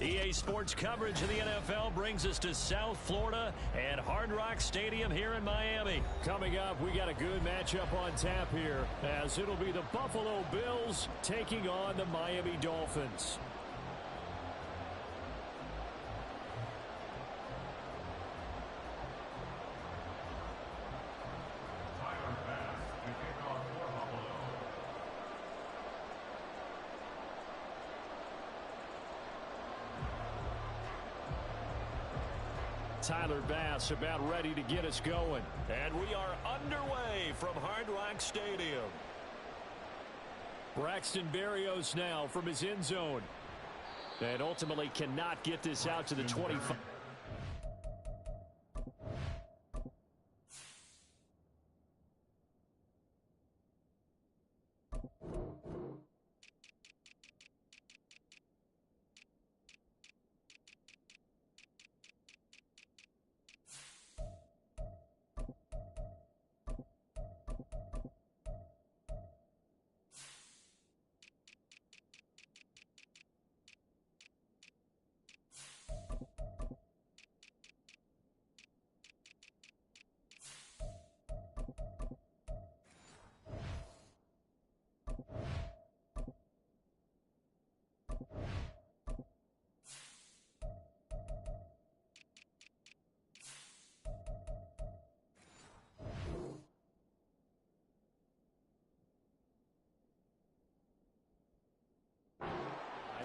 EA Sports coverage of the NFL brings us to South Florida and Hard Rock Stadium here in Miami. Coming up, we got a good matchup on tap here, as it'll be the Buffalo Bills taking on the Miami Dolphins. Tyler Bass about ready to get us going. And we are underway from Hard Rock Stadium. Braxton Berrios now from his end zone. And ultimately cannot get this out to the 25.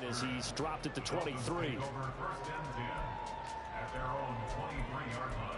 As he's dropped at the 23. Over first and 10 at their own 23-yard line.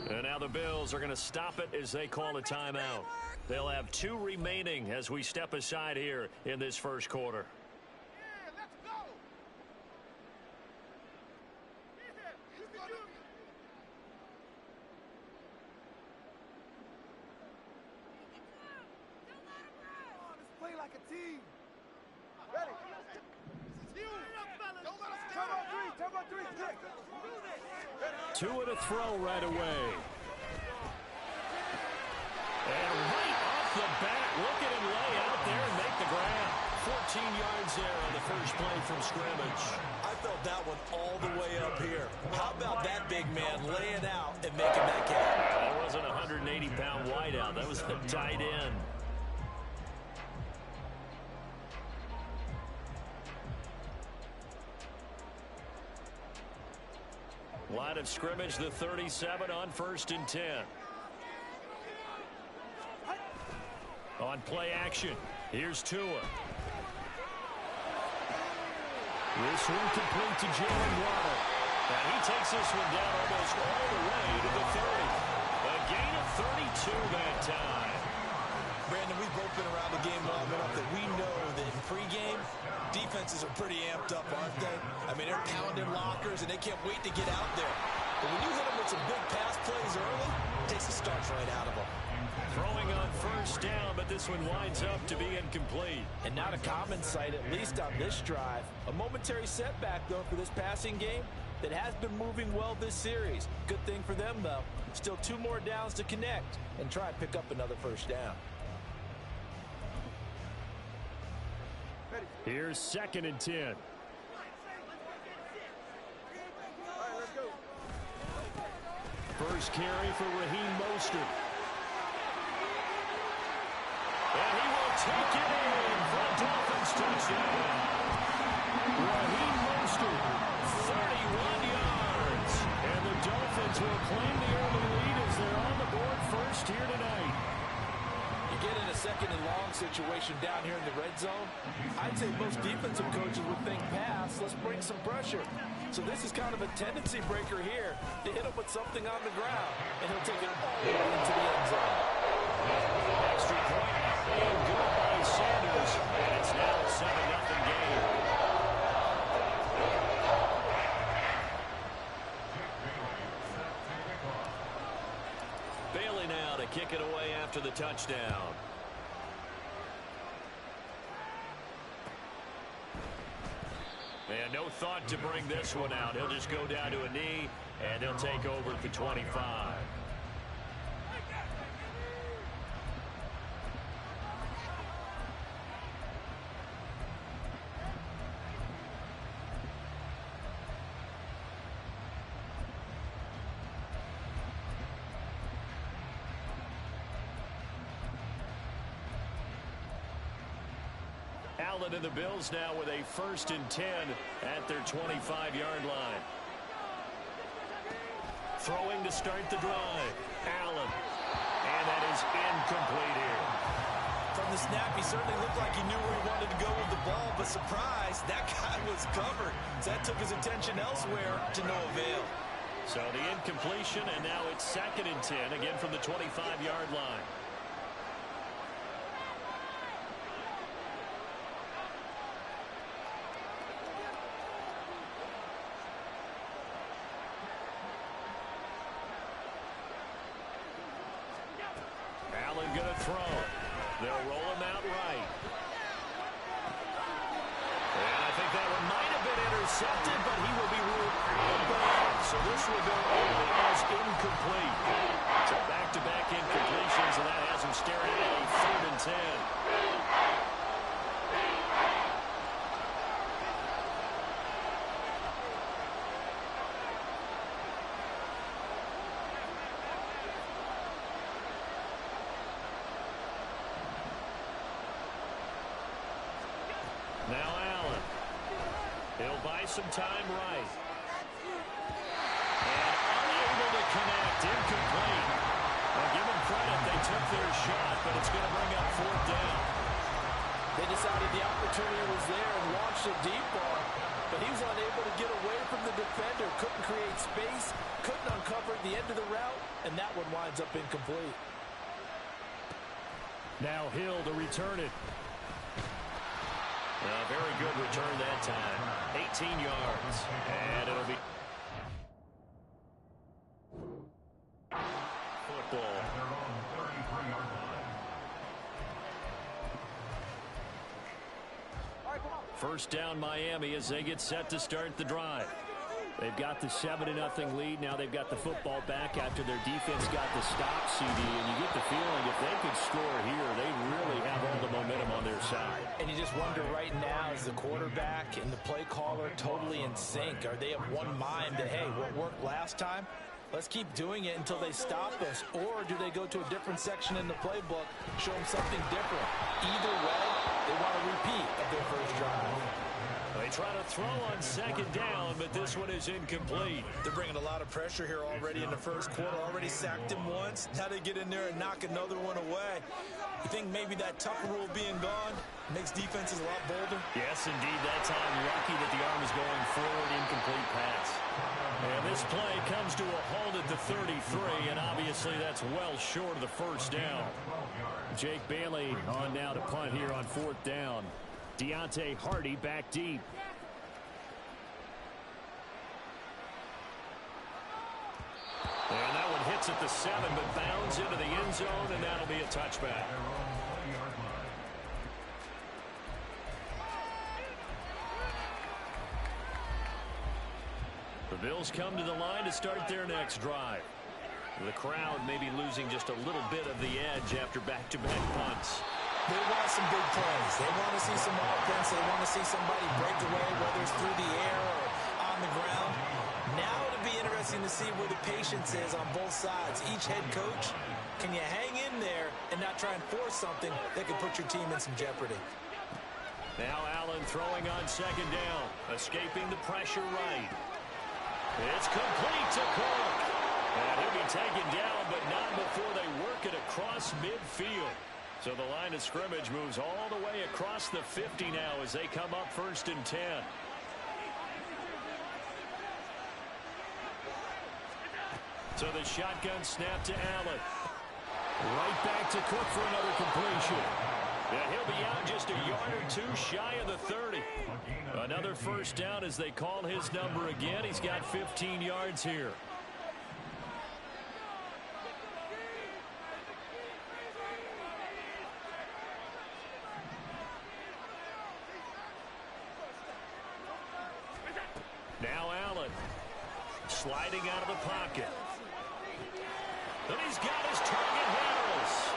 And now the Bills are going to stop it as they call a timeout. They'll have 2 remaining as we step aside here in this first quarter. Play like a team. Ready? Turbo three. 2 and a throw right away. And right off the bat, look at him lay out there and make the grab. 14 yards there on the first play from scrimmage. I felt that one all the way up here. How about that big man laying out and making that catch? That wasn't a 180-pound wideout. That was a tight end. Line of scrimmage, the 37 on first and 10. On play action, here's Tua. This one complete to Jalen Waddle. And he takes this one down almost all the way to the 30. A gain of 32 that time. Brandon, we've both been around the game long enough that we know that in pregame, defenses are pretty amped up, aren't they? I mean, they're pounding lockers, and they can't wait to get out there. But when you hit them with some big pass plays early, it takes the starch right out of them. Throwing on first down, but this one winds up to be incomplete. And not a common sight, at least on this drive. A momentary setback, though, for this passing game that has been moving well this series. Good thing for them, though. Still 2 more downs to connect and try and pick up another first down. Here's 2nd and 10. All right, let's go. First carry for Raheem Mostert. And he will take it in for a Dolphins touchdown. Raheem Mostert, 31 yards. and the Dolphins will claim the early lead as they're on the board first here tonight. You get in a 2nd and long situation down here in the red zone, I'd say most defensive coaches would think pass, let's bring some pressure. So this is kind of a tendency breaker here to hit him with something on the ground, and he'll take it all the way into the end zone. Extra point being good by Sanders, and it's now a 7-0 game. kick it away after the touchdown. And no thought to bring this one out. He'll just go down to a knee, and he'll take over at the 25. Allen and the Bills now with a 1st and 10 at their 25-yard line. Throwing to start the drive. Allen. And that is incomplete here. From the snap, he certainly looked like he knew where he wanted to go with the ball, but surprise, that guy was covered. So that took his attention elsewhere to no avail. So the incompletion, and now it's 2nd and 10, again from the 25-yard line. Allen going to throw. They'll roll him out right. And I think that one might have been intercepted, but he will be ruled out of bounds. So this will go only as incomplete. So back-to-back incompletions, and that has him staring at a 3rd and 10. Now Allen. He'll buy some time right. And unable to connect. Incomplete. Well, give them credit. They took their shot, but it's going to bring up 4th down. They decided the opportunity was there and launched a deep ball, but he was unable to get away from the defender. Couldn't create space, couldn't uncover the end of the route, and that one winds up incomplete. Now Hill to return it. Very good return that time. 18 yards. And it'll be football. First down Miami as they get set to start the drive. They've got the 7-0 lead. Now they've got the football back after their defense got the stop, CD. And you get the feeling if they could score here, they really have all the momentum on their side. And you just wonder right now, is the quarterback and the play caller totally in sync? Are they of one mind that, hey, what worked last time? Let's keep doing it until they stop us. Or do they go to a different section in the playbook, show them something different? Either way, they want a repeat of their first drive. They try to throw on 2nd down, but this one is incomplete. They're bringing a lot of pressure here already in the first quarter. Already sacked him once. Now they get in there and knock another one away. You think maybe that tougher rule being gone makes defenses a lot bolder? Yes, indeed. That time, lucky that the arm is going forward. Incomplete pass. And this play comes to a halt at the 33, and obviously that's well short of the first down. Jake Bailey on now to punt here on 4th down. Deontay Hardy back deep. And that one hits at the 7, but bounds into the end zone, and that'll be a touchback. The Bills come to the line to start their next drive. The crowd may be losing just a little bit of the edge after back-to-back punts. They want some big plays. They want to see some offense. They want to see somebody break away, whether it's through the air or on the ground. Now it'll be interesting to see where the patience is on both sides. Each head coach, can you hang in there and not try and force something that could put your team in some jeopardy? Now Allen throwing on 2nd down, escaping the pressure right. It's complete to Cook. And he'll be taken down, but not before they work it across midfield. So the line of scrimmage moves all the way across the 50 now as they come up 1st and 10. So the shotgun snap to Allen. Right back to Cook for another completion. And he'll be out just a yard or two shy of the 30. Another first down as they call his number again. He's got 15 yards here. Now Allen. Sliding out of the pocket. And he's got his target, Harris.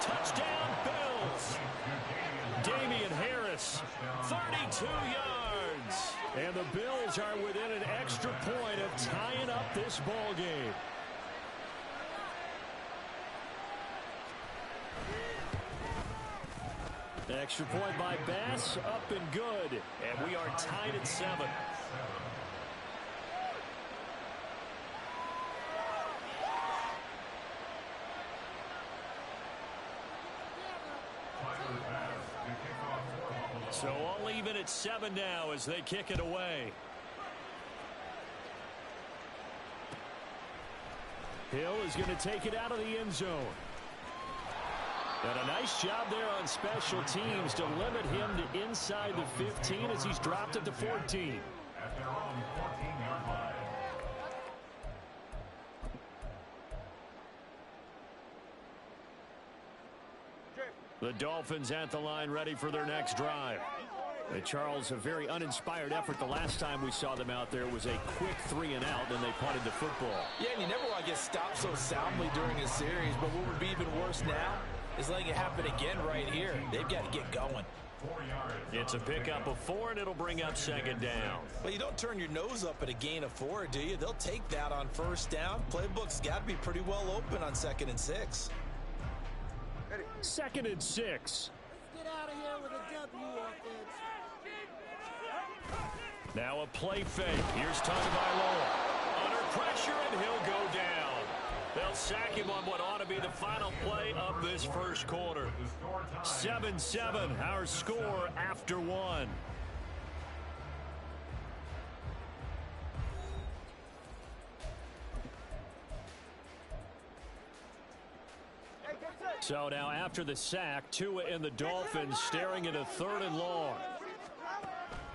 Touchdown, Bills. Damian Harris, 32 yards. And the Bills are within an extra point of tying up this ball game. Extra point by Bass, up and good. And we are tied at 7. So all even at 7 now as they kick it away. Hill is going to take it out of the end zone. And a nice job there on special teams to limit him to inside the 15 as he's dropped it to 14. At their own 14-yard line. The Dolphins at the line ready for their next drive. And Charles, a very uninspired effort the last time we saw them out there was a quick 3 and out, and they punted the football. Yeah, and you never want to get stopped so soundly during a series, but what would be even worse now is letting it happen again right here. They've got to get going. 4 yards. It's a pickup of 4, and it'll bring up second down. Well, you don't turn your nose up at a gain of 4, do you? They'll take that on first down. Playbook's got to be pretty well open on 2nd and 6. 2nd and 6. Let's get out of here with a W offense. Now a play fake. Here's Tagovailoa. Under pressure, and he'll go down. They'll sack him on what ought to be the final play of this first quarter. 7-7, our score after 1. So now after the sack, Tua and the Dolphins staring at a 3rd and long.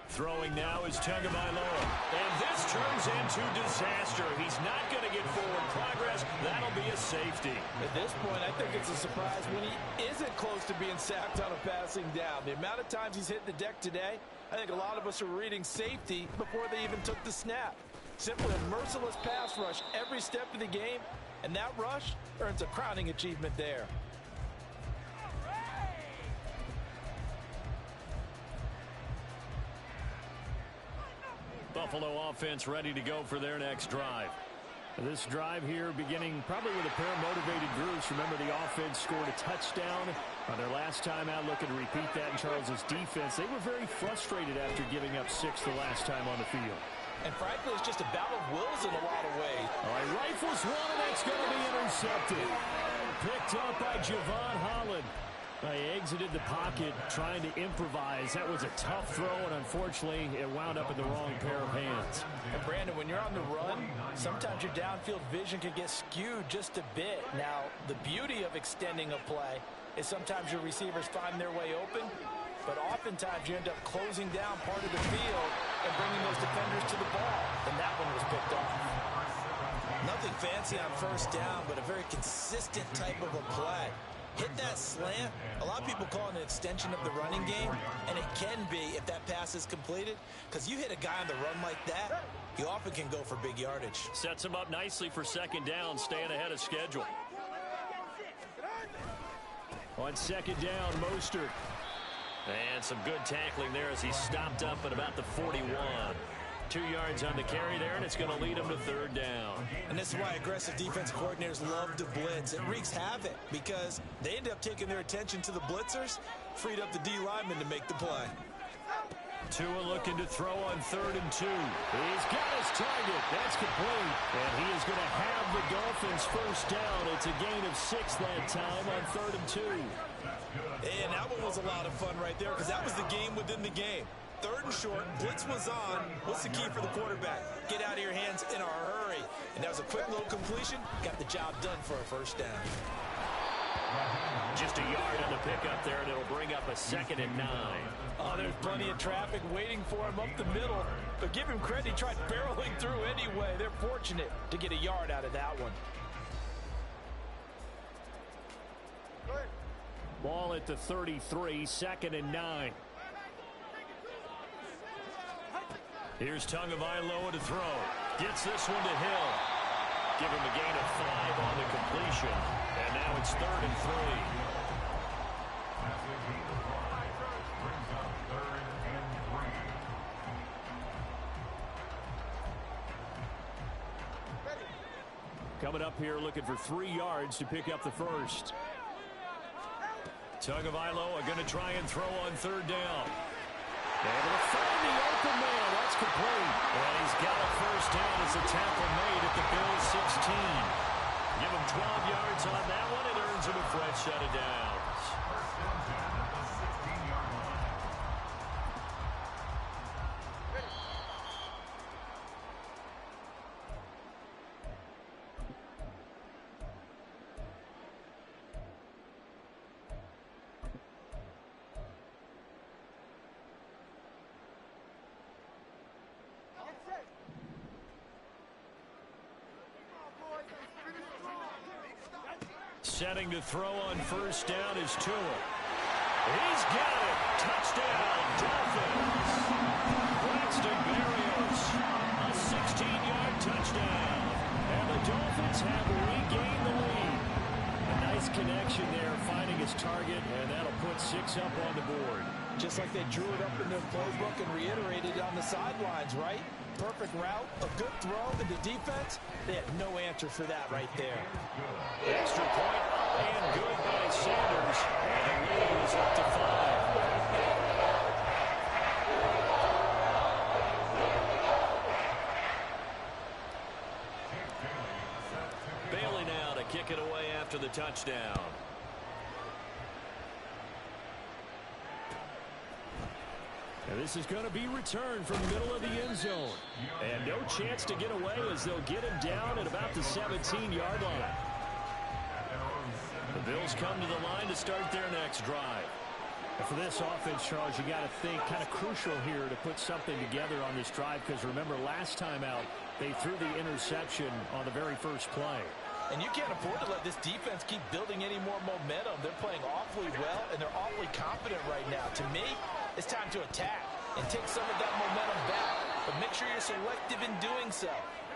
Throwing now is Tagovailoa. And this turns into disaster. He's not going to get forward progress. That'll be a safety. At this point, I think it's a surprise when he isn't close to being sacked on a passing down. The amount of times he's hit the deck today, I think a lot of us are reading safety before they even took the snap. Simply a merciless pass rush every step of the game, and that rush earns a crowning achievement there. Buffalo offense ready to go for their next drive. This drive here beginning probably with a pair of motivated groups. Remember, the offense scored a touchdown on their last time out. Looking to repeat that in Charles's defense. They were very frustrated after giving up 6 the last time on the field. And frankly, it's just a battle of wills in a lot of ways. All right, rifles one, and it's going to be intercepted. Picked up by Javon Holland. They exited the pocket trying to improvise. That was a tough throw, and unfortunately, it wound up in the wrong pair of hands. And Brandon, when you're on the run, sometimes your downfield vision can get skewed just a bit. Now, the beauty of extending a play is sometimes your receivers find their way open, but oftentimes you end up closing down part of the field and bringing those defenders to the ball. And that one was picked off. Nothing fancy on first down, but a very consistent type of a play. Hit that slant. A lot of people call it an extension of the running game, and it can be if that pass is completed, because you hit a guy on the run like that, you often can go for big yardage. Sets him up nicely for second down, staying ahead of schedule. On second down, Mostert. And some good tackling there as he stopped up at about the 41. 2 yards on the carry there, and it's going to lead him to 3rd down. And this is why aggressive defense coordinators love to blitz. It wreaks havoc because they end up taking their attention to the blitzers, freed up the D lineman to make the play. Tua looking to throw on 3rd and 2. He's got his target. That's complete. And he is going to have the Dolphins first down. It's a gain of 6 that time on 3rd and 2. And that one was a lot of fun right there because that was the game within the game. 3rd and short, blitz was on. What's the key for the quarterback? Get out of your hands in a hurry. And that was a quick little completion. Got the job done for a first down. Just a yard on the pickup there, and it'll bring up a 2nd and 9. Oh, there's plenty of traffic waiting for him up the middle. But give him credit, he tried barreling through anyway. They're fortunate to get a yard out of that one. Ball at the 33, 2nd and 9. Here's Tagovailoa to throw. Gets this one to Hill. Give him a gain of 5 on the completion. And now it's 3rd and 3. Brings up 3rd and 3. Coming up here looking for 3 yards to pick up the first. Tagovailoa going to try and throw on 3rd down. Able to find the open man. That's complete. And he's got a first down as a tackle made at the Bills' 16. Give him 12 yards on that one. It earns him a fresh set of downs. First and 10 at the 16-yard line. Setting to throw on first down is Tua. He's got it. Touchdown, Dolphins. Braxton Berrios, a 16-yard touchdown. And the Dolphins have regained the lead. A nice connection there, finding his target, and that'll put 6 up on the board. Just like they drew it up in their playbook and reiterated on the sidelines, right? Perfect route, a good throw to the defense. They had no answer for that right there. Extra point up and good by Sanders. And the lead is up to 5. Bailey now to kick it away after the touchdown. And this is going to be returned from the middle of the end zone. And no chance to get away as they'll get him down at about the 17-yard line. The Bills come to the line to start their next drive. And for this offense, Charles, you got to think kind of crucial here to put something together on this drive, because remember last time out they threw the interception on the very first play. And you can't afford to let this defense keep building any more momentum. They're playing awfully well, and they're awfully confident right now. To me, it's time to attack and take some of that momentum back. But make sure you're selective in doing so.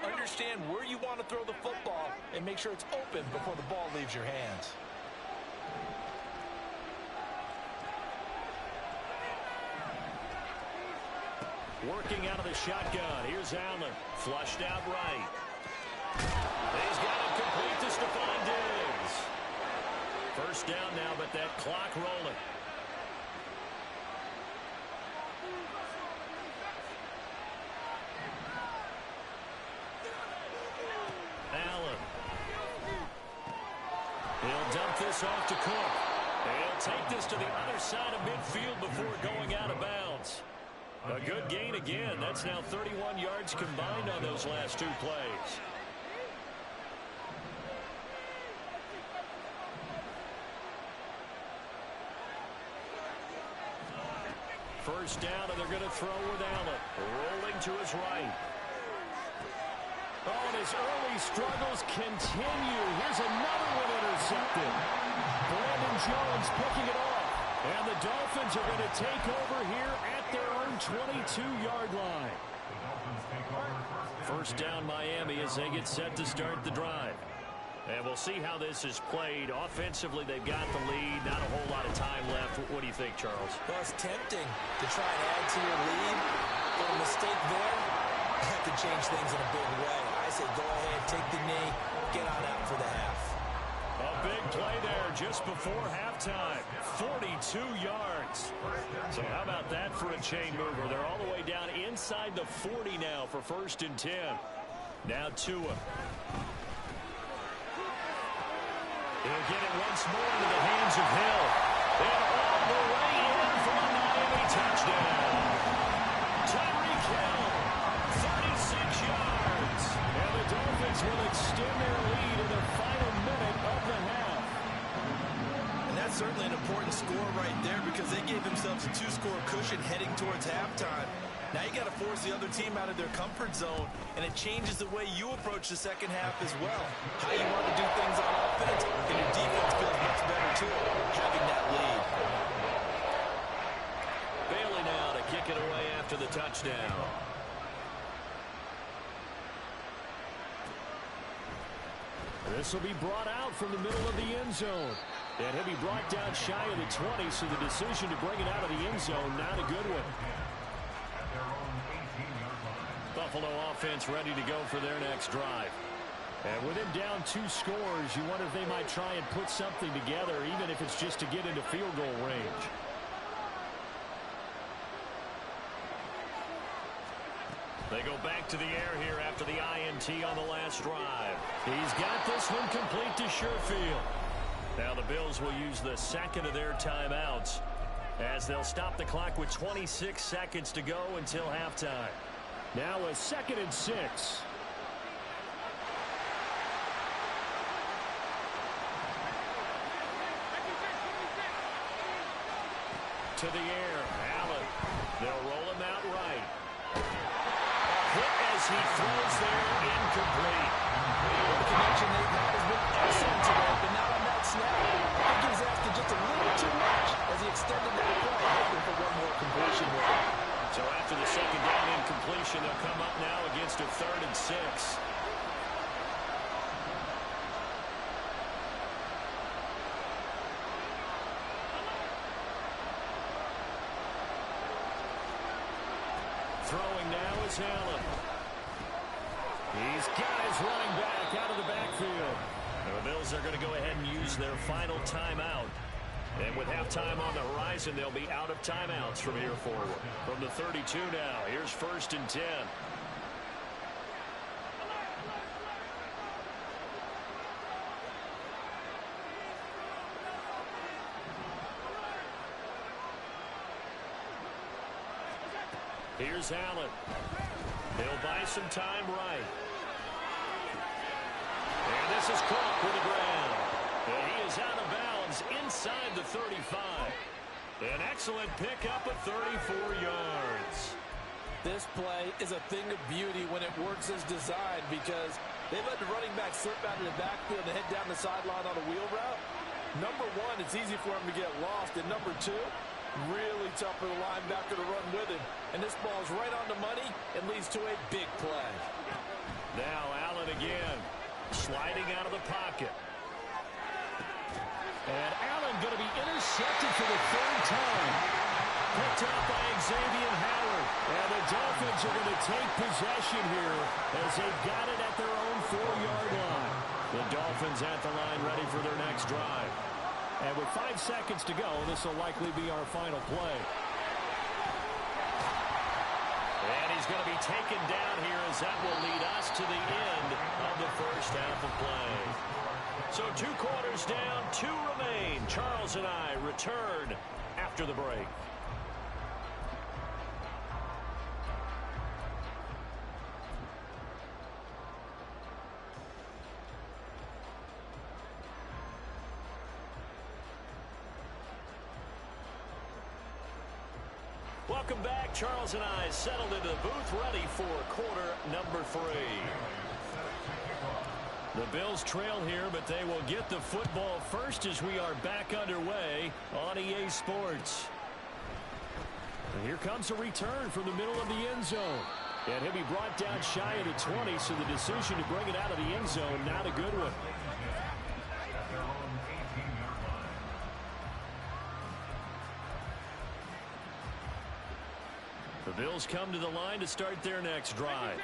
Understand where you want to throw the football and make sure it's open before the ball leaves your hands. Working out of the shotgun. Here's Allen. Flushed out right. He's got it complete to Stephon Diggs. First down now, but that clock rolling. Allen. He'll dump this off to Cook. He'll take this to the other side of midfield before going out of bounds. A good gain again. That's now 31 yards combined on those last 2 plays. First down, and they're going to throw with Allen. Rolling to his right. Oh, and his early struggles continue. Here's another one intercepted. Brandon Jones picking it off. And the Dolphins are going to take over here at their own 22-yard line. First down, Miami, as they get set to start the drive. And we'll see how this is played. Offensively, they've got the lead. Not a whole lot of time left. What do you think, Charles? Well, it's tempting to try and add to your lead. But a mistake there, that could change things in a big way. I say go ahead, take the knee, get on out for the half. A big play there just before halftime. 42 yards. So how about that for a chain mover? They're all the way down inside the 40 now for 1st and 10. Now Tua. He'll get it once more into the hands of Hill. And all the way in for a Miami touchdown. Tyreek Hill, 36 yards. And the Dolphins will extend their lead in the final minute of the half. And that's certainly an important score right there because they gave themselves a 2-score cushion heading towards halftime. Now you got to force the other team out of their comfort zone, and it changes the way you approach the second half as well. How you want to do things on offense, and your defense feels much better too, having that lead. Bailey now to kick it away after the touchdown. This will be brought out from the middle of the end zone. And he'll be brought down shy of the 20, so the decision to bring it out of the end zone, not a good one. Buffalo offense ready to go for their next drive. And with him down 2 scores, you wonder if they might try and put something together, even if it's just to get into field goal range. They go back to the air here after the INT on the last drive. He's got this one complete to Sherfield. Now the Bills will use the second of their timeouts as they'll stop the clock with 26 seconds to go until halftime. Now a 2nd and 6. To the air, Allen. They'll roll him out right. A hit as he throws there, incomplete. The connection they've had has been excellent today, but not on that snap. I think he was asking just a little too much as he extended that play, hoping for one more completion with it. So after the 2nd down incompletion, they'll come up now against a 3rd and 6. Throwing now is Allen. He's got his running back out of the backfield. The Bills are going to go ahead and use their final timeout. And with halftime on the horizon, they'll be out of timeouts from here forward. From the 32 now, here's 1st and 10. Here's Allen. He'll buy some time right. And this is Cook with the ground. And he is out of bounds inside the 35. An excellent pickup of 34 yards. This play is a thing of beauty when it works as designed because they let the running back slip out of the backfield and head down the sideline on a wheel route. Number one, it's easy for him to get lost. And number two, really tough for the linebacker to run with him. And this ball's right on the money and leads to a big play. Now Allen again, sliding out of the pocket. And Allen going to be intercepted for the 3rd time. Picked up by Xavier Howard. And the Dolphins are going to take possession here as they've got it at their own 4-yard line. The Dolphins at the line ready for their next drive. And with 5 seconds to go, this will likely be our final play. And he's going to be taken down here as that will lead us to the end of the first half of play. So 2 quarters down, 2 remain. Charles and I return after the break. Welcome back. Charles and I settled into the booth ready for quarter number 3. The Bills trail here, but they will get the football first as we are back underway on EA Sports. And here comes a return from the middle of the end zone. And he'll be brought down shy of the 20, so the decision to bring it out of the end zone, not a good one. The Bills come to the line to start their next drive.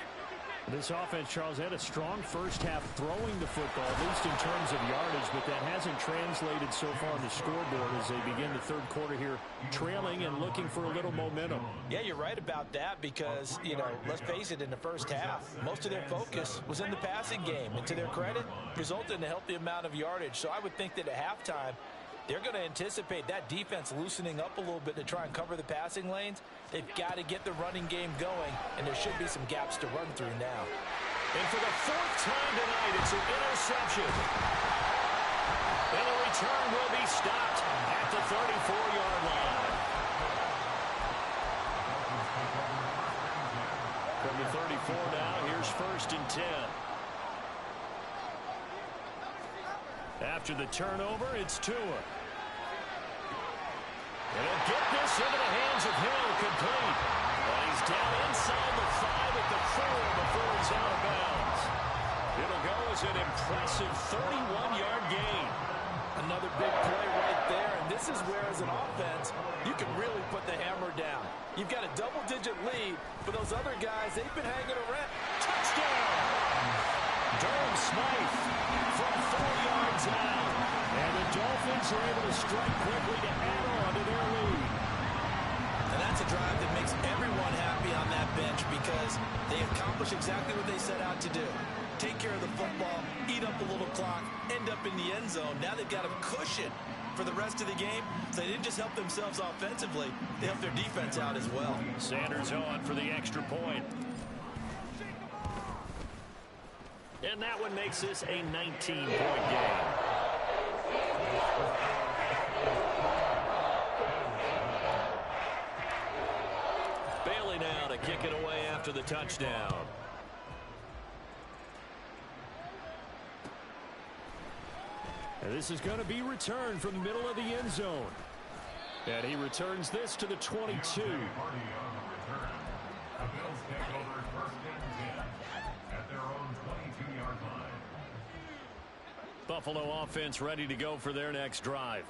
This offense, Charles, had a strong first half throwing the football, at least in terms of yardage, but that hasn't translated so far on the scoreboard as they begin the 3rd quarter here, trailing and looking for a little momentum. Yeah, you're right about that because, let's face it, in the first half, most of their focus was in the passing game. And to their credit, resulted in a healthy amount of yardage. So I would think that at halftime, they're going to anticipate that defense loosening up a little bit to try and cover the passing lanes. They've got to get the running game going, and there should be some gaps to run through now. And for the 4th time tonight, it's an interception. And the return will be stopped at the 34-yard line. From the 34 now, here's 1st and 10. After the turnover, it's Tua. And he'll get this into the hands of Hill, complete. And he's down inside the 5 at the 4 before he's out of bounds. It'll go as an impressive 31-yard gain. Another big play right there, and this is where, as an offense, you can really put the hammer down. You've got a double-digit lead, but those other guys, they've been hanging around. Touchdown! Durham Smythe from 4 yards out. And the Dolphins are able to strike quickly to add on to their lead. And that's a drive that makes everyone happy on that bench because they accomplish exactly what they set out to do. Take care of the football, eat up a little clock, end up in the end zone. Now they've got a cushion for the rest of the game. So they didn't just help themselves offensively, they helped their defense out as well. Sanders on for the extra point. And that one makes this a 19-point game. Bailey now to kick it away after the touchdown. And this is going to be returned from the middle of the end zone. And he returns this to the 22. Buffalo offense ready to go for their next drive.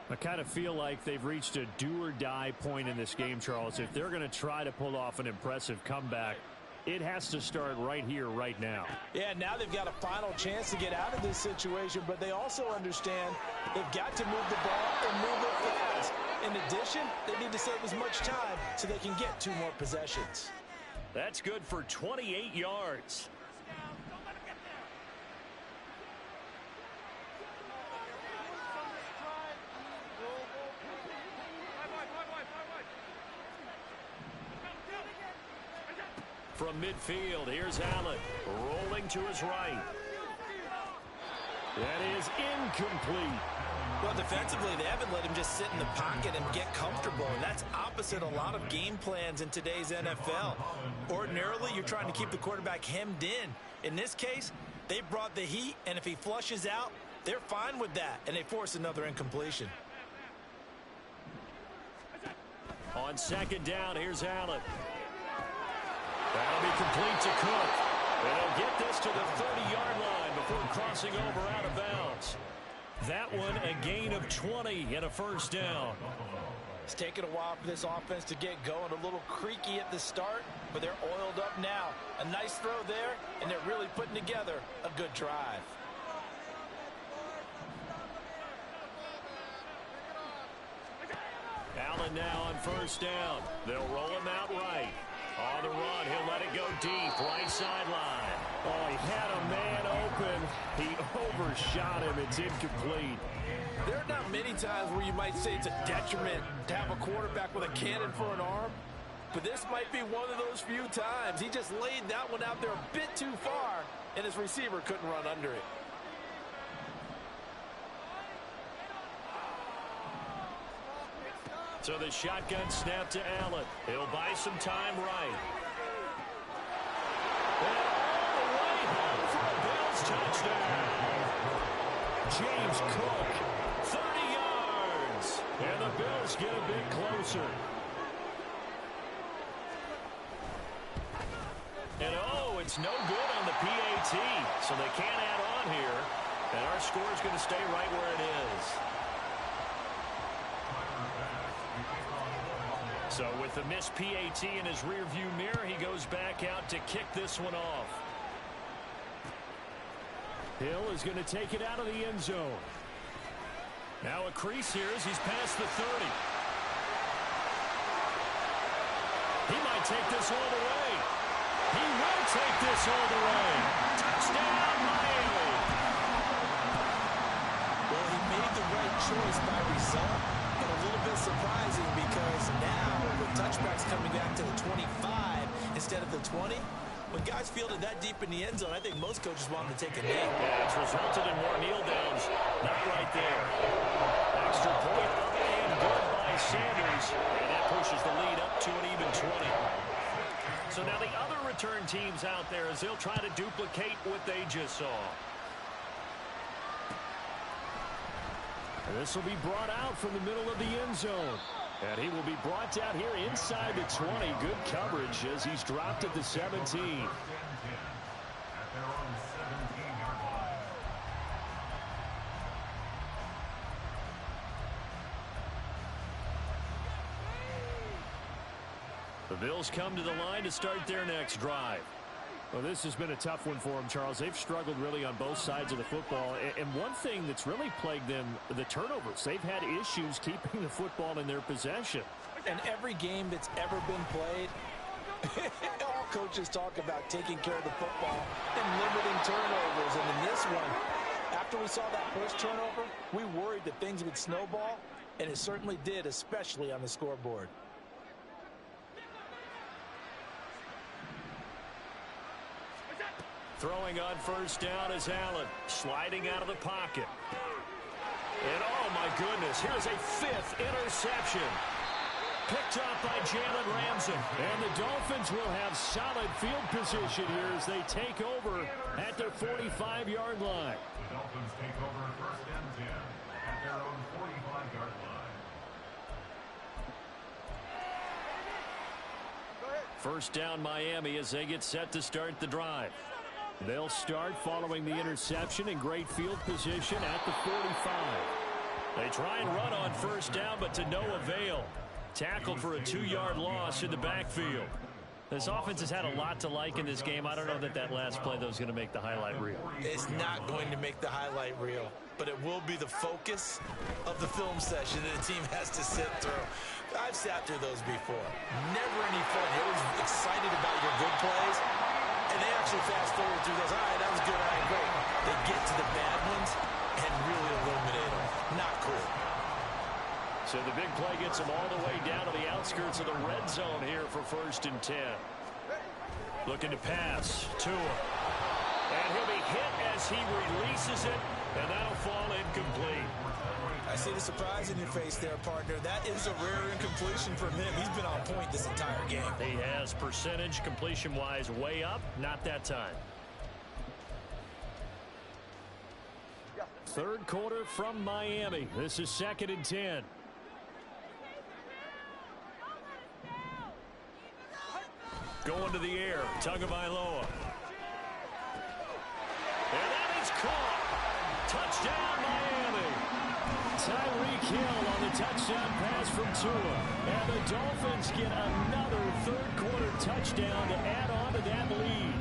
I kind of feel like they've reached a do-or-die point in this game, Charles. If they're going to try to pull off an impressive comeback, it has to start right here, right now. Yeah, now they've got a final chance to get out of this situation, but they also understand they've got to move the ball and move it fast. In addition, they need to save as much time so they can get 2 more possessions. That's good for 28 yards. From midfield, here's Allen, rolling to his right. That is incomplete. Well, defensively, they haven't let him just sit in the pocket and get comfortable, and that's opposite a lot of game plans in today's NFL. Ordinarily, you're trying to keep the quarterback hemmed in. In this case, they brought the heat, and if he flushes out, they're fine with that, and they force another incompletion. On second down, here's Allen. That'll be complete to Cook. And he'll get this to the 30-yard line before crossing over out of bounds. That one a gain of 20 and a first down. It's taken a while for this offense to get going. A little creaky at the start, but they're oiled up now. A nice throw there, and they're really putting together a good drive. Allen now on first down. They'll roll him out right. On the run, he'll let it go deep, right sideline. Oh, he had a man open. He overshot him. It's incomplete. There are not many times where you might say it's a detriment to have a quarterback with a cannon for an arm, but this might be one of those few times. He just laid that one out there a bit too far, and his receiver couldn't run under it. So the shotgun snap to Allen. He'll buy some time right. And all the way home for a Bills touchdown. James Cook, 30 yards. And the Bills get a bit closer. And oh, it's no good on the PAT. So they can't add on here. And our score is going to stay right where it is. So with the missed PAT in his rearview mirror, he goes back out to kick this one off. Hill is going to take it out of the end zone. Now a crease here as he's past the 30. He might take this all the way. He will take this all the way. Touchdown, Miami. Well, he made the right choice by result, but a little bit surprising because now with touchbacks coming back to the 25 instead of the 20, when guys fielded that deep in the end zone, I think most coaches want them to take a knee. Yeah, it's resulted in more kneel downs. Not right there. Extra point up and good by Sanders. And that pushes the lead up to an even 20. So now the other return teams out there as they'll try to duplicate what they just saw. And this will be brought out from the middle of the end zone. And he will be brought down here inside the 20. Good coverage as he's dropped at the 17. The Bills come to the line to start their next drive. Well, this has been a tough one for them, Charles. They've struggled really on both sides of the football. And one thing that's really plagued them, the turnovers. They've had issues keeping the football in their possession. And every game that's ever been played, all coaches talk about taking care of the football and limiting turnovers. And in this one, after we saw that first turnover, we worried that things would snowball, and it certainly did, especially on the scoreboard. Throwing on first down is Allen, sliding out of the pocket. And oh my goodness, here's a 5th interception. Picked up by Jalen Ramsey. And the Dolphins will have solid field position here as they take over at their 45-yard line. The Dolphins take over first and 10 at their own 45-yard line. First down Miami as they get set to start the drive. They'll start following the interception in great field position at the 45. They try and run on first down, but to no avail. Tackled for a 2-yard loss in the backfield. This offense has had a lot to like in this game. I don't know that last play, though, is going to make the highlight reel. It's not going to make the highlight reel, but it will be the focus of the film session that the team has to sit through. I've sat through those before. Never any fun. You're always excited about your good plays, and they actually fast forward through those. All right, that was good. All right, great. They get to the bad ones and really illuminate them. Not cool. So the big play gets him all the way down to the outskirts of the red zone here for first and 10. Looking to pass. Tua. And he'll be hit as he releases it, and that'll fall incomplete. I see the surprise in your face there, partner. That is a rare incompletion from him. He's been on point this entire game. He has percentage completion-wise way up. Not that time. Third quarter from Miami. This is 2nd and 10. Going to the air. Tagovailoa. And that is caught. Touchdown, Miami. Tyreek Hill on the touchdown pass from Tua. And the Dolphins get another third-quarter touchdown to add on to that lead.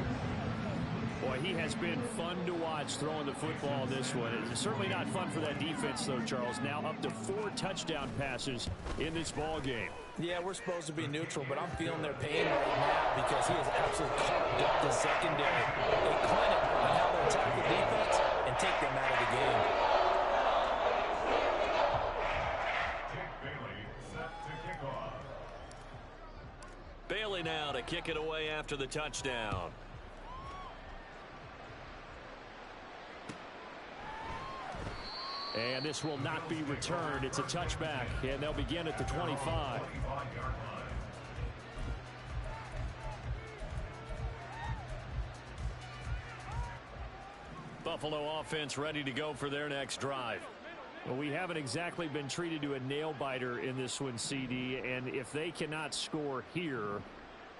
Boy, he has been fun to watch throwing the football this one. It's certainly not fun for that defense, though, Charles. Now up to 4 touchdown passes in this ball game. Yeah, we're supposed to be neutral, but I'm feeling their pain right now because he has absolutely carved up the secondary. A clinic on how to attack the defense and take them out of the game. Dick Bailey set to kick off. Bailey now to kick it away after the touchdown. And this will not be returned. It's a touchback, and they'll begin at the 25. Buffalo offense ready to go for their next drive. Well, we haven't exactly been treated to a nail-biter in this one, CD, and if they cannot score here,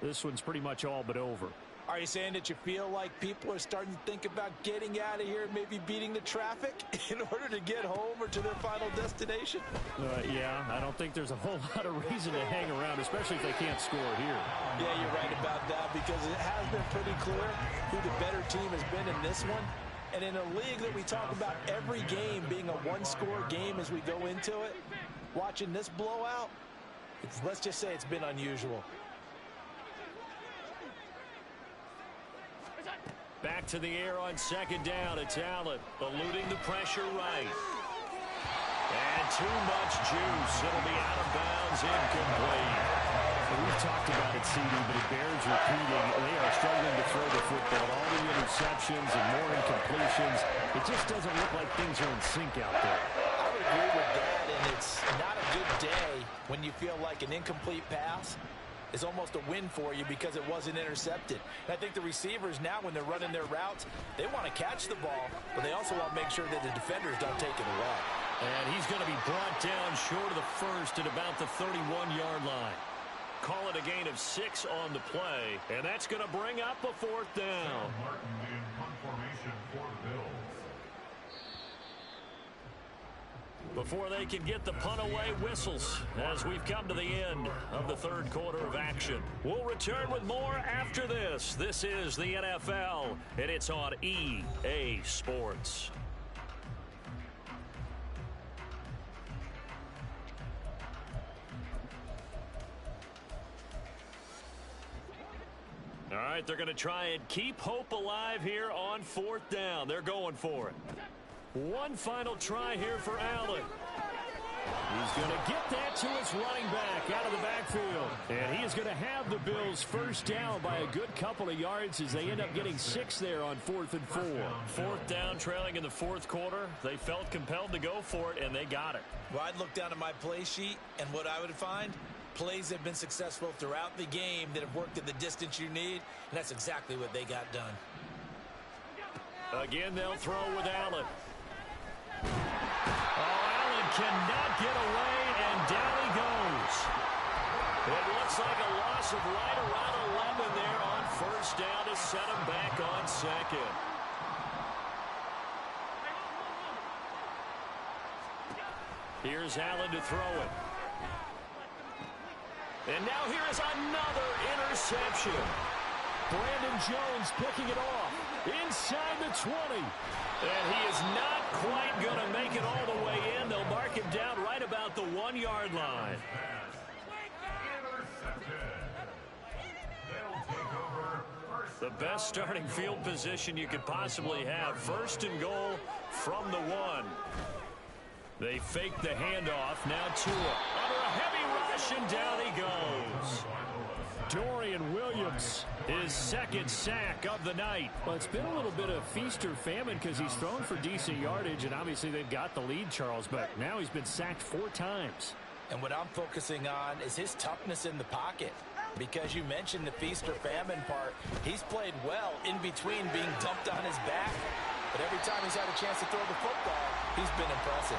this one's pretty much all but over. Are you saying that you feel like people are starting to think about getting out of here and maybe beating the traffic in order to get home or to their final destination? Yeah, I don't think there's a whole lot of reason to hang around, especially if they can't score here. Yeah, you're right about that because it has been pretty clear who the better team has been in this one. And in a league that we talk about every game being a one-score game as we go into it, watching this blowout, let's just say it's been unusual. Back to the air on second down. It's Allen eluding the pressure right. And too much juice. It'll be out of bounds, incomplete. We've talked about it, CD, but it bears repeating. They are struggling to throw the football. All the interceptions and more incompletions. It just doesn't look like things are in sync out there. I would agree with that, and it's not a good day when you feel like an incomplete pass is almost a win for you because it wasn't intercepted. And I think the receivers now, when they're running their routes, they want to catch the ball, but they also want to make sure that the defenders don't take it away. And he's going to be brought down short of the first at about the 31-yard line. Call it a gain of 6 on the play, and that's going to bring up a 4th down. Martin in punt formation for the Bills. before they can get the punt away. Whistles as we've come to the end of the third quarter of action. We'll return with more after this. This is the NFL, and it's on EA Sports. All right, they're going to try and keep hope alive here on fourth down. They're going for it. One final try here for Allen. He's going to get that to his running back out of the backfield. And he is going to have the Bills first down by a good couple of yards as they end up getting 6 there on 4th and 4. Fourth down, trailing in the fourth quarter. They felt compelled to go for it, and they got it. Well, I'd look down at my play sheet, and what I would find, plays have been successful throughout the game that have worked at the distance you need, and that's exactly what they got done. Again, they'll throw with Allen. Allen cannot get away, and down he goes. It looks like a loss of right around 11 there on first down to set him back on second. Here's Allen to throw it. And now here is another interception. Brandon Jones picking it off inside the 20. And he is not quite going to make it all the way in. They'll mark him down right about the 1-yard line. The best starting field position you could possibly have. First and goal from the 1. They fake the handoff. Now Tua under a heavy rush, and down he goes. Dorian Williams, his second sack of the night. Well, it's been a little bit of feast or famine because he's thrown for decent yardage, and obviously they've got the lead, Charles, but now he's been sacked 4 times. And what I'm focusing on is his toughness in the pocket. Because you mentioned the feast or famine part, he's played well in between being dumped on his back. But every time he's had a chance to throw the football, he's been impressive.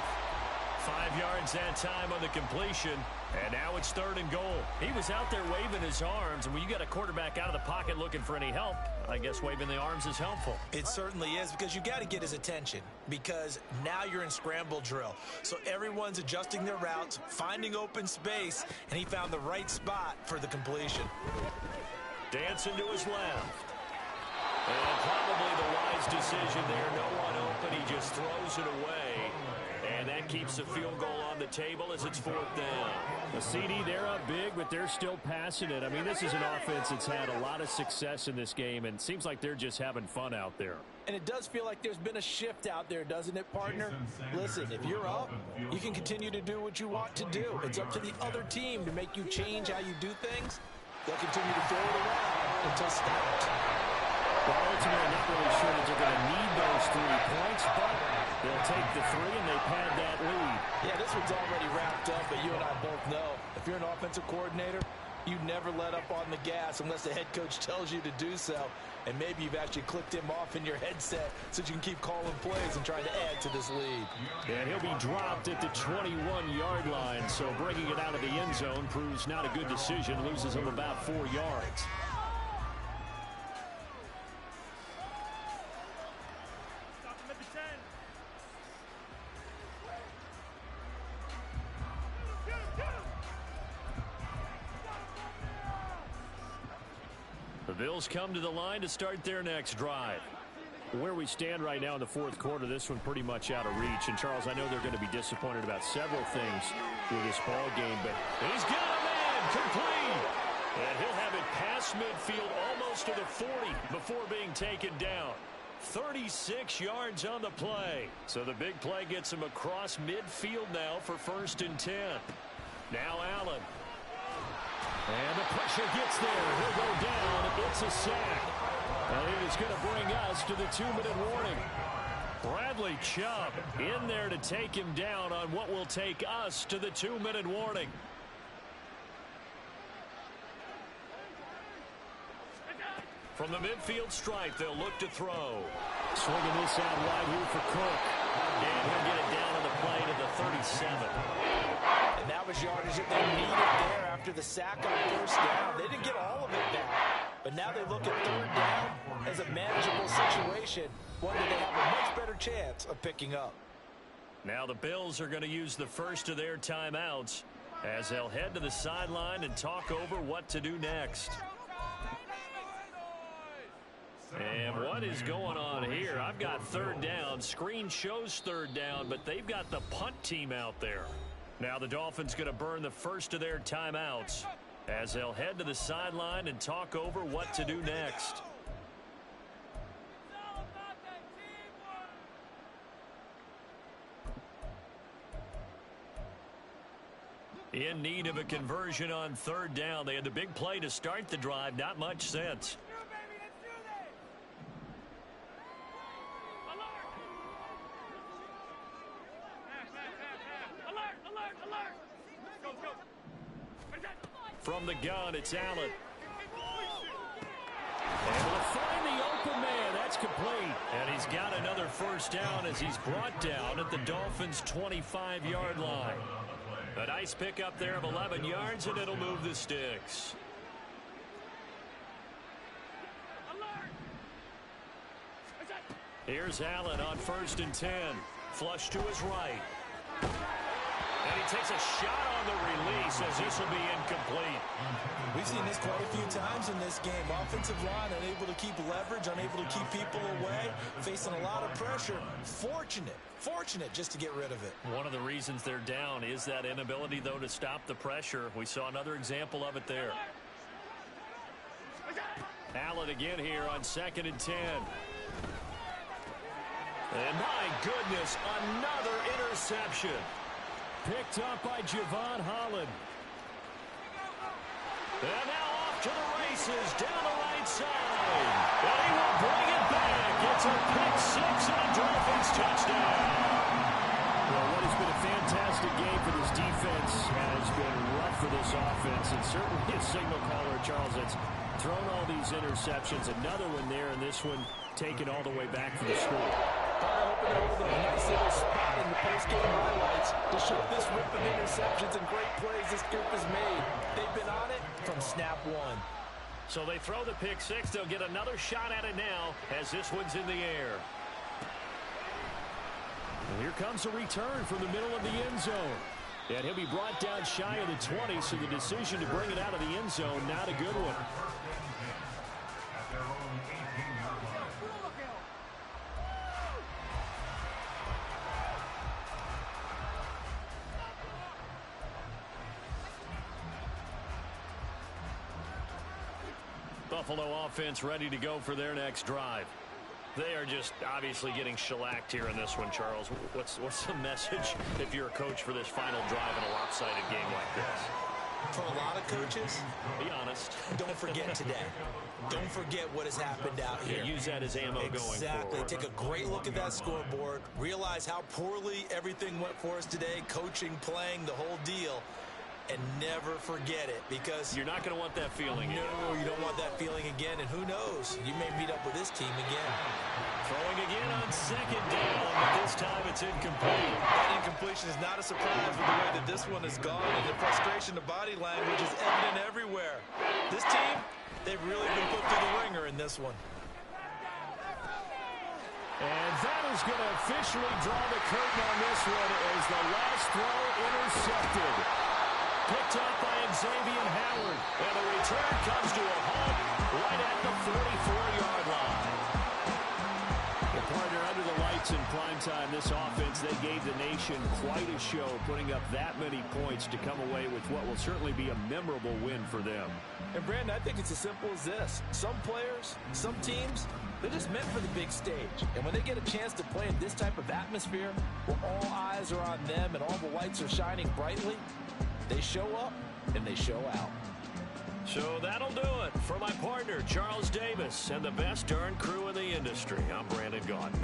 5 yards that time on the completion, and now it's 3rd and goal. He was out there waving his arms, and when you got a quarterback out of the pocket looking for any help, I guess waving the arms is helpful. It certainly is, because you got to get his attention, because now you're in scramble drill. So everyone's adjusting their routes, finding open space, and he found the right spot for the completion. Dancing to his left. And probably the wise decision there. No one open. He just throws it away. And that keeps the field goal on the table as it's 4th down. The CD, they're up big, but they're still passing it. I mean, this is an offense that's had a lot of success in this game, and it seems like they're just having fun out there. And it does feel like there's been a shift out there, doesn't it, partner? Listen, if you're up, you can continue to do what you want to do. It's up to the other team to make you change how you do things. They'll continue to throw it around until stopped. Well, ultimately, not really sure that they're going to need those 3 points, but they'll take the 3 and they pad that lead. Yeah, this one's already wrapped up, but you and I both know if you're an offensive coordinator, you never let up on the gas unless the head coach tells you to do so. And maybe you've actually clicked him off in your headset so you can keep calling plays and trying to add to this lead. And he'll be dropped at the 21-yard line, so bringing it out of the end zone proves not a good decision, loses him about 4 yards. The Bills come to the line to start their next drive. Where we stand right now in the fourth quarter, this one pretty much out of reach. And, Charles, I know they're going to be disappointed about several things with this ball game, but he's got a man complete. And he'll have it past midfield almost to the 40 before being taken down. 36 yards on the play. So the big play gets him across midfield now for 1st and 10. Now Allen. And the pressure gets there. He'll go down. It's a sack. And it is going to bring us to the 2-minute warning. Bradley Chubb in there to take him down on what will take us to the 2-minute warning. From the midfield stripe, they'll look to throw. Swinging this out wide here for Cook. And he'll get it down on the play to the 37. And that was yardage that they needed there after the sack on 1st down. They didn't get all of it back. But now they look at 3rd down as a manageable situation, one that they have a much better chance of picking up. Now the Bills are going to use the first of their timeouts as they'll head to the sideline and talk over what to do next. And what is going on here? I've got third down. Screen shows third down, but they've got the punt team out there. Now the Dolphins going to burn the first of their timeouts as they'll head to the sideline and talk over what to do next. In need of a conversion on third down. They had the big play to start the drive. Not much sense. From the gun, it's Allen. Able to find the open man. That's complete. And he's got another first down as he's brought down at the Dolphins' 25-yard line. A nice pickup there of 11 yards, and it'll move the sticks. Here's Allen on 1st and 10. Flush to his right. And he takes a shot on the release as this will be incomplete. We've seen this quite a few times in this game. Offensive line unable to keep leverage, unable to keep people away, facing a lot of pressure. Fortunate just to get rid of it. One of the reasons they're down is that inability, though, to stop the pressure. We saw another example of it there. Allen again here on 2nd and 10. And my goodness, another interception. Picked up by Javon Holland. And now off to the races down the right side. And he will bring it back. It's a pick six and a Dolphins touchdown. Well, what has been a fantastic game for this defense has been rough for this offense. And certainly a signal caller, Charles, that's thrown all these interceptions. Another one there, and this one taken all the way back for the score. Hoping to hold a nice little spot in the post-game highlights to show this rip of interceptions and great plays this group has made. They've been on it from snap one. So they throw the pick six. They'll get another shot at it now as this one's in the air. And here comes a return from the middle of the end zone. And he'll be brought down shy of the 20, so the decision to bring it out of the end zone, not a good one. Buffalo offense ready to go for their next drive. They are just obviously getting shellacked here in this one, Charles. What's the message if you're a coach for this final drive in a lopsided game like this? For a lot of coaches, be honest. Don't forget today. Don't forget what has happened out here. Use that as ammo going forward. Exactly. Take a great look at that scoreboard. Realize how poorly everything went for us today. Coaching, playing, the whole deal. And never forget it, because you're not going to want that feeling again. No, you don't want that feeling again, and who knows, you may meet up with this team again. Throwing again on 2nd down, but this time it's incomplete. That incompletion is not a surprise with the way that this one has gone, and the frustration, the body language is evident everywhere. This team, they've really been put through the ringer in this one. And that is going to officially draw the curtain on this one as the last throw intercepted. Picked up by Xavier Howard. And the return comes to a halt right at the 44-yard line. The partner under the lights in primetime, this offense, they gave the nation quite a show, putting up that many points to come away with what will certainly be a memorable win for them. And, Brandon, I think it's as simple as this. Some players, some teams, they're just meant for the big stage. And when they get a chance to play in this type of atmosphere, where all eyes are on them and all the lights are shining brightly, they show up, and they show out. So that'll do it for my partner, Charles Davis, and the best darn crew in the industry. I'm Brandon Gaudin.